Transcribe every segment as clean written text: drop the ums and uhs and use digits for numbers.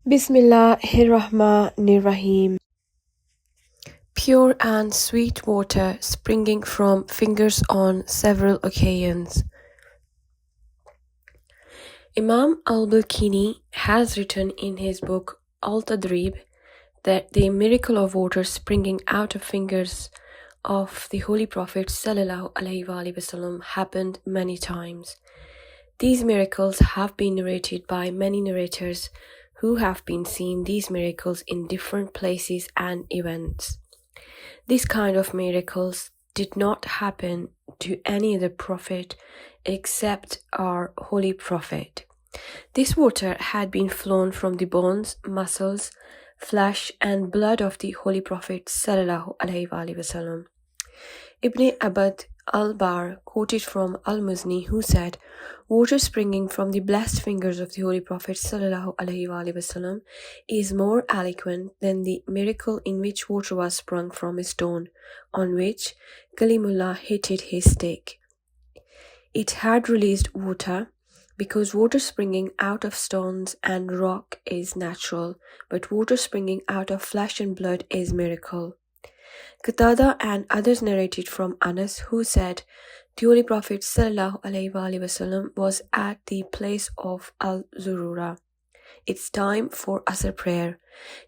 Bismillahirrahmanirrahim. Pure and sweet water springing from fingers on several occasions. Imam al-Balkini has written in his book Al-Tadrib that the miracle of water springing out of fingers of the Holy Prophet ﷺ happened many times. These miracles have been narrated by many narrators who have been seeing these miracles in different places and events. This kind of miracles did not happen to any other prophet except our Holy Prophet. This water had been flown from the bones, muscles, flesh and blood of the Holy Prophet ﷺ. Ibn Abd al-Barr quoted from Al-Muzni, who said, "Water springing from the blessed fingers of the Holy Prophet ﷺ is more eloquent than the miracle in which water was sprung from a stone, on which Kalimullah hit his stick. It had released water, because water springing out of stones and rock is natural, but water springing out of flesh and blood is miracle." Qatada and others narrated from Anas, who said, "The Holy Prophet ﷺ was at the place of Al-Zurura. It's time for Asr prayer.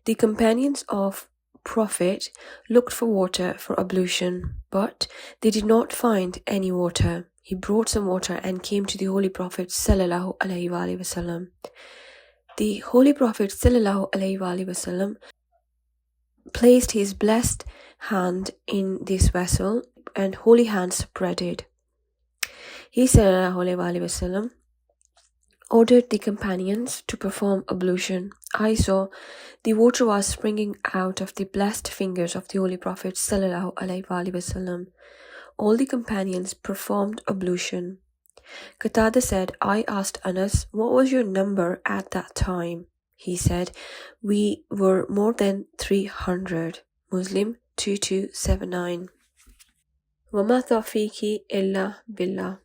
The companions of Prophet looked for water for ablution, but they did not find any water. He brought some water and came to the Holy Prophet ﷺ. The Holy Prophet ﷺ placed his blessed hand in this vessel, and holy hand spreaded. He ﷺ ordered the companions to perform ablution. I saw the water was springing out of the blessed fingers of the Holy Prophet ﷺ. All the companions performed ablution." Qatada said, "I asked Anas, what was your number at that time?" He said, "We were more than 300. Muslim 2279. وَمَا تَوْفِيقِي إِلَّا بِاللَّهِ.